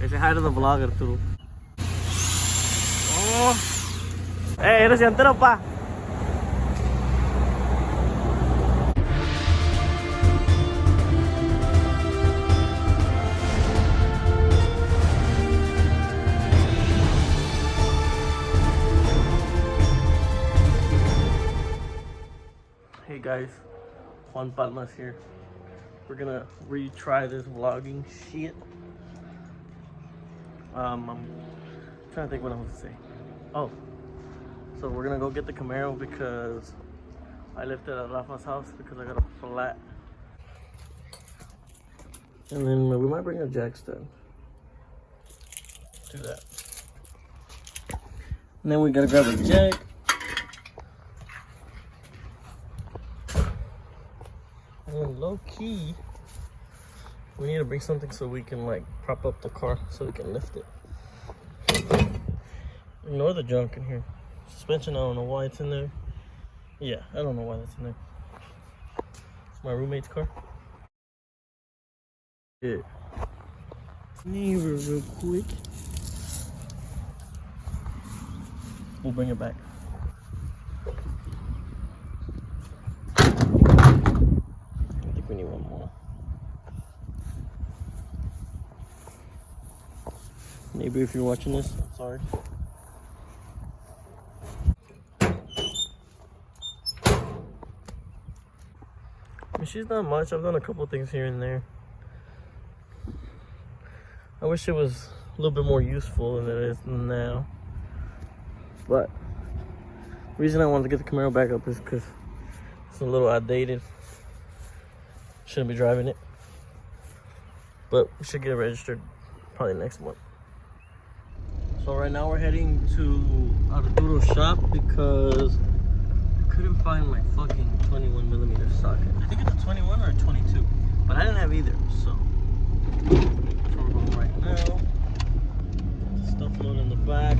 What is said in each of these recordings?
Say hi to the vlogger too. Oh. Hey, eres entero, pa. Hey guys, Juan Palmas here. We're gonna retry this vlogging shit. I'm trying to think what I was to say. Oh, so we're gonna go get the Camaro because I left it at Rafa's house because I got a flat. And then we might bring a jack stand. Do that. And then we gotta grab a jack. And low key, we need to bring something so we can like prop up the car so we can lift it. Ignore the junk in here. Suspension, I don't know why it's in there. Yeah, I don't know why that's in there. It's my roommate's car. Yeah. Neighbor real quick. We'll bring it back. We need one more. Maybe if you're watching this, I'm sorry. I mean, she's not much. I've done a couple things here and there. I wish it was a little bit more useful than it is now. But the reason I wanted to get the Camaro back up is because it's a little outdated. Shouldn't be driving it, but we should get it registered probably next month. So right now we're heading to Arturo's shop because I couldn't find my fucking 21mm socket. I think it's a 21 or a 22, but I didn't have either. So we're going right now. Stuff loaded in the back.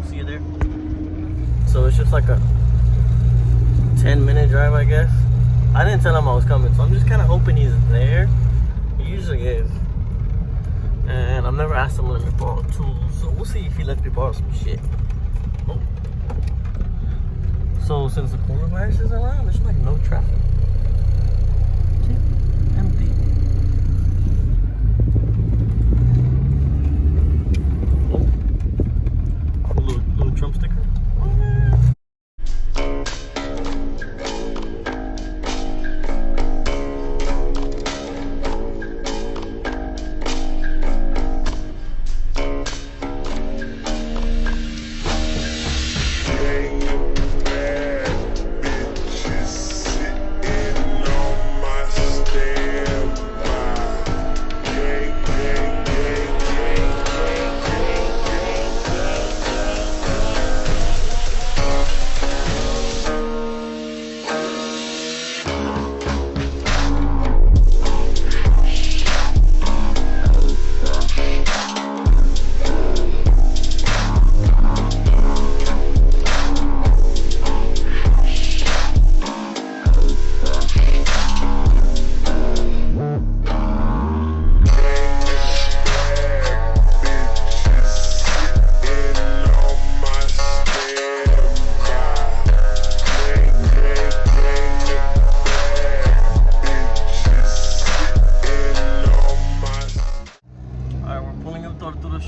See you there. So it's just like a 10-minute drive, I guess. I didn't tell him I was coming, so I'm just kind of hoping he's there. He usually is. And I've never asked him to let me borrow tools, so we'll see if he lets me borrow some shit. Oh. So since the coronavirus is around, there's like no traffic. Empty. Oh. Little Trump sticker.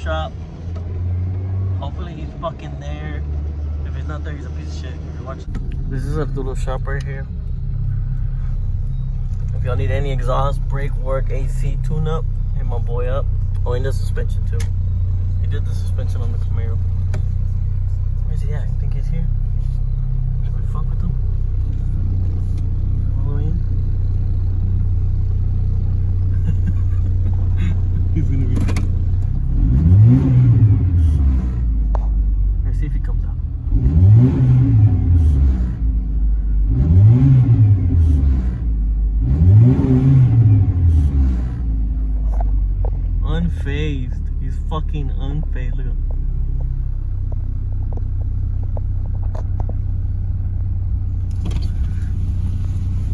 Shop. Hopefully he's fucking there. If he's not there, he's a piece of shit. If you're watching. This is Arturo's shop right here. If y'all need any exhaust, brake work, AC tune-up, hit my boy up. Oh, and the suspension too. He did the suspension on the Camaro. Where's he at? You think he's here? Should we fuck with him? Follow in? He's gonna be. Let's see if he comes out. Unfazed. He's fucking unfazed. Look at him.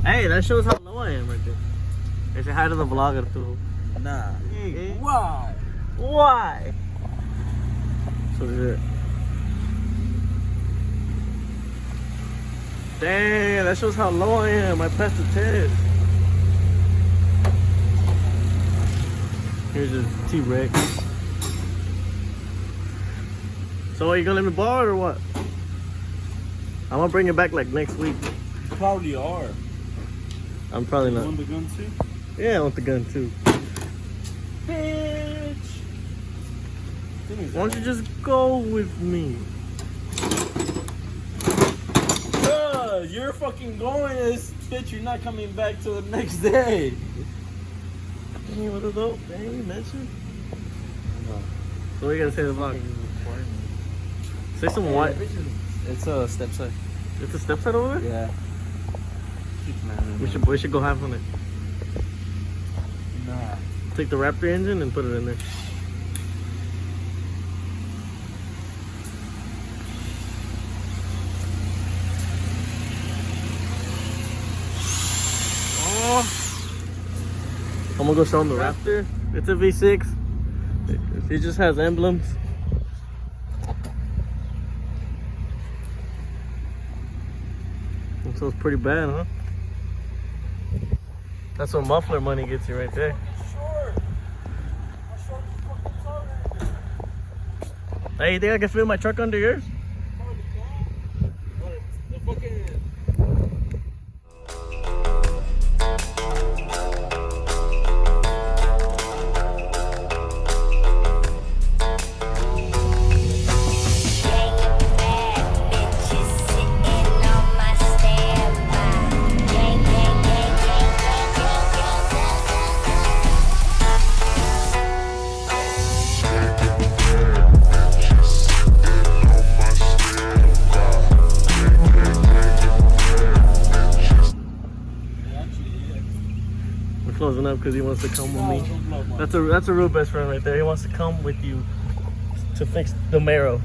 Hey, that shows how low I am right there. They say hi to the vlogger too. Nah. Hey, Why? why? So good. Damn, that shows how low I am. I passed the test. Here's a T-Rex. So are you gonna let me borrow it or what? I'm gonna bring it back like next week. You probably are. I'm probably You not. want the gun too? Yeah, I want the gun too. Bitch! Why don't you just go with me? You're fucking going this bitch, you're not coming back till the next day. Hey, what is up? Hey, you mentioned? No. So what are you gonna say to the vlog? Say some white. It's a step side. It's a step side over there? Yeah. We should go have on it. Nah. Take the Raptor engine and put it in there. I'm gonna go show him the Raptor. It's a V6. It just has emblems. So it's pretty bad, huh? That's what muffler money gets you right there. Hey, you think I can fit my truck under yours? Closing up because he wants to come with me. That's a real best friend right there. He wants to come with you to fix the Camaro.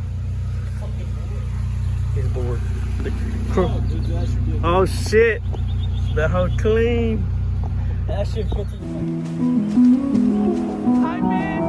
He's bored. Oh shit! That hoe clean. That shit fits. Hi man.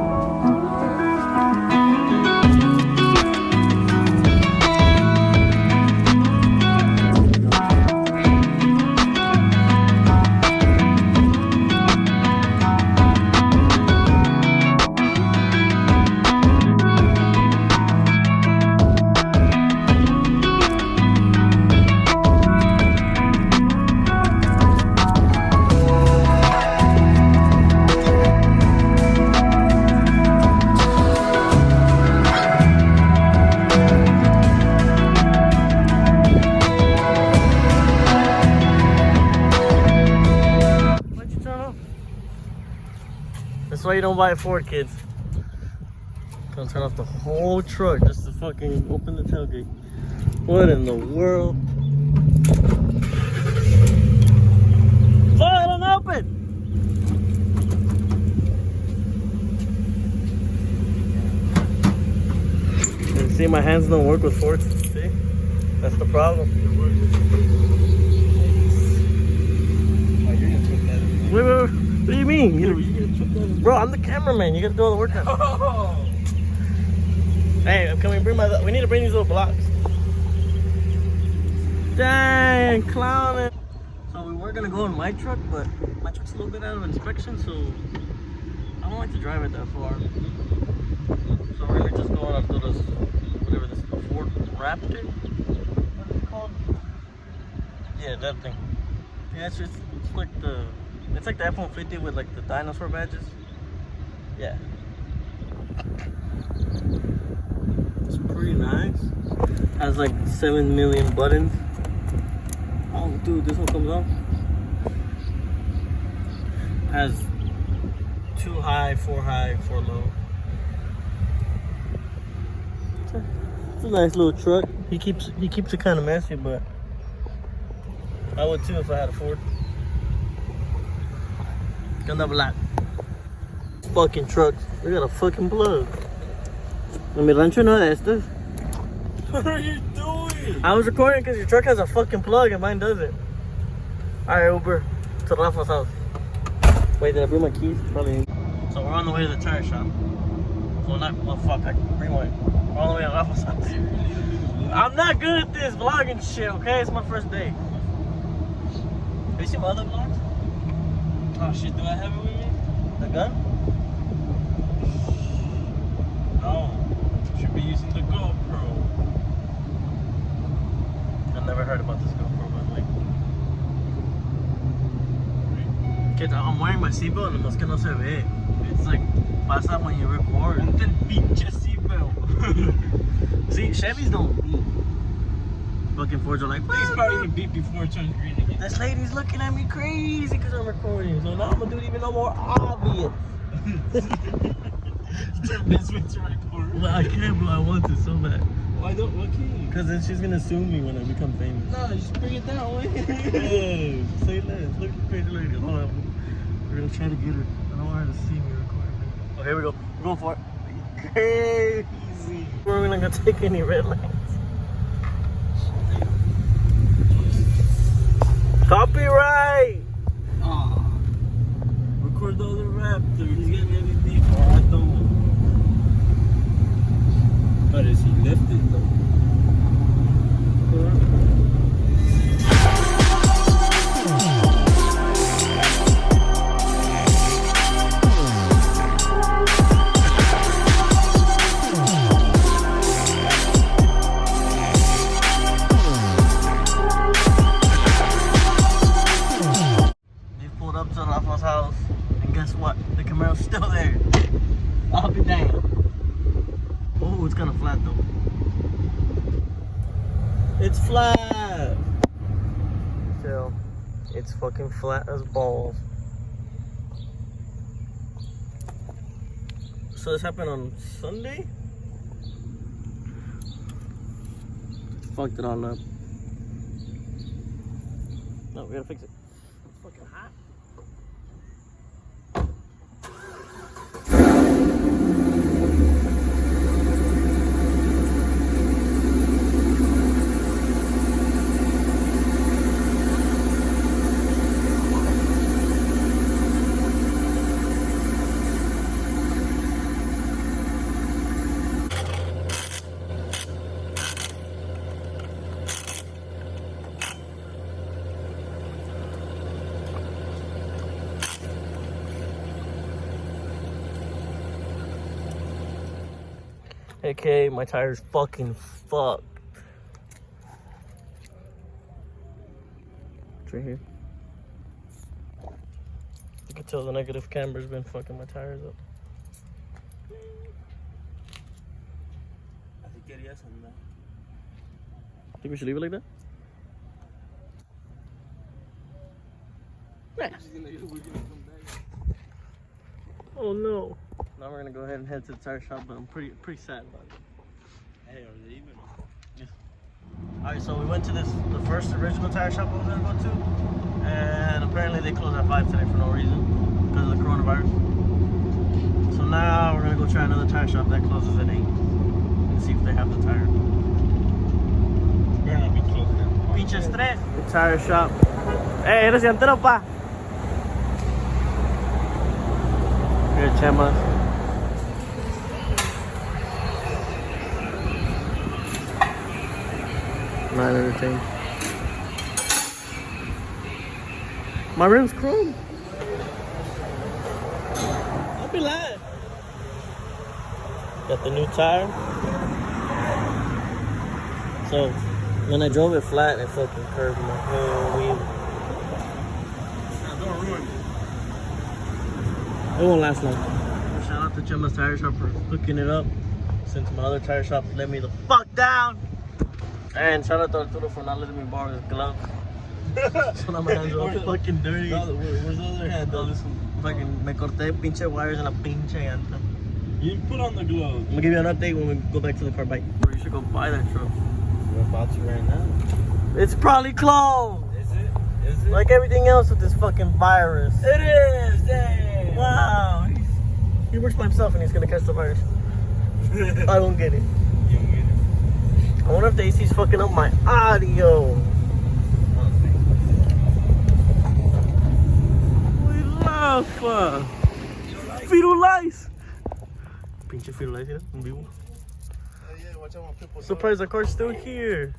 That's why you don't buy a Ford, kids. Gonna turn off the whole truck just to fucking open the tailgate. What in the world? Oh, it don't open! And see, my hands don't work with Fords. See? That's the problem. Wait. What do you mean? Bro, I'm the cameraman. You gotta do all the work now. Oh. Hey, can we bring we need to bring these little blocks. Dang, clowning. So we were gonna go in my truck, but my truck's a little bit out of inspection, so I don't like to drive it that far. So we're really just going up to this, whatever this is, Ford Raptor? What is it called? Yeah, that thing. Yeah, it's like the F-150 with like the dinosaur badges. Yeah. It's pretty nice. Has like 7 million buttons. Oh dude, this one comes off. Has 2 high, 4 high, 4 low. It's a nice little truck. He keeps it kind of messy, but I would too if I had a Ford. Gonna black. Fucking trucks. We got a fucking plug. Mi rancho no de estos. What are you doing? I was recording because your truck has a fucking plug and mine doesn't. Alright, Uber to Rafa's house. Wait, did I bring my keys? Probably ain't. So we're on the way to the tire shop. Well, not, well, fuck, I rewind. We're on the way to Raffles House. I'm not good at this vlogging shit, okay? It's my first day. Have you seen my other vlogs? Oh shit, do I have it with me? The gun? No. Should be using the GoPro. I've never heard about this GoPro, but like... Kids, I'm wearing my seatbelt and es que no se ve. It's like, pasa when you record. Ponte el pinche seatbelt. See, Chevys don't beep. Fucking Fords are like, He's probably gonna beep before it turns green again. this lady's looking at me crazy because I'm recording. So now I'm gonna do it even more obvious. The best way to record. Well, I can't, but I want to so bad. Why can't you? Because then she's gonna sue me when I become famous. No, just bring it that way. Hey, say less. Look at the crazy lady. Hold on. We're gonna try to get her. I don't want her to see me recording. Oh, here we go. We're going for it. Crazy. We're not gonna take any red lights. Copyright! Aw. Record the other Raptor. He's getting everything. Oh, I don't. But is he lifted though? Up to Rafa's house, and guess what? The Camaro's still there. I'll be damned. Oh, it's kind of flat though. It's flat. So, it's fucking flat as balls. So this happened on Sunday? Fucked it all up. No, we gotta fix it. It's fucking hot. Okay, my tire's fucking fucked. It's right here. You can tell the negative camera's been fucking my tires up. Think we should leave it like that? Nah. Oh no. Now we're gonna go ahead and head to the tire shop, but I'm pretty sad about it. Hey, are they even? Yeah. Alright, so we went to the first original tire shop I was gonna go to, and apparently they closed at 5 today for no reason, because of the coronavirus. So now we're gonna go try another tire shop that closes at 8, and see if they have the tire. Better not be closing at Pinche estrés. The tire shop. Hey, eres llantero, pa. Here, Chemas. Not entertained. My rim's chrome. Don't be lying. Got the new tire. So when I drove it flat, it fucking curved my whole wheel. Don't ruin It won't last long. Shout out to Chema's Tire Shop for hooking it up, since my other tire shop let me the fuck down. And shout out to Arturo for not letting me borrow his gloves. So now my hands are all fucking dirty. Where's the other hand? Oh, this fucking, me corté pinche wires en la pinche llanta. You didn't put on the gloves. I'm gonna give you an update when we go back to the car bike. Bro, you should go buy that truck. We're about to right now. It's probably closed. Is it? Is it? Like everything else with this fucking virus. It is. Dang. Wow. He works by himself and he's gonna catch the virus. I don't get it. You don't get it. I wonder if the AC's fucking up my audio. We love. You don't like Firulais! Pinche Firulais, yeah, en vivo. Yeah, watch out, people. Surprised the car's still here.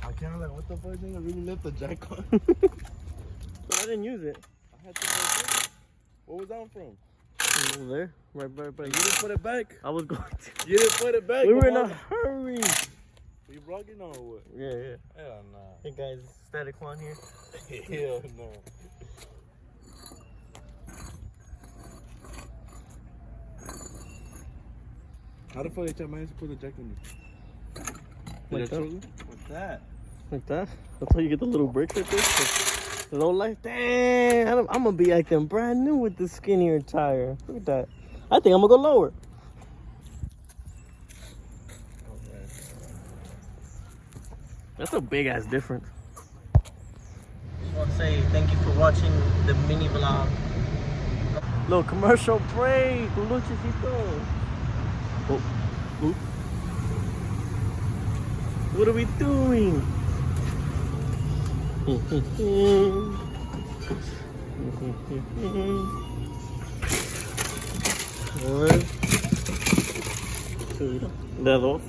I can't like, what the fuck? Thing? I really left the jack on. But I didn't use it. I had to go. Where was that from? Over there, right. You didn't put it back. I was going to. You didn't put it back. We were in a hurry. You vlogging or what? Yeah. Hell no. Hey guys, Static Juan here. Hell no. How the fuck did your man put the jack in you? Like that? What's that? Like that? That's how you get the little bricks right there. The low life. Damn, I'm gonna be acting brand new with this skinnier tire. Look at that. I think I'm gonna go lower. That's a big ass difference. Just want to say thank you for watching the mini vlog. Little commercial break, Luchecito. Oh. What are we doing? One, two, dos.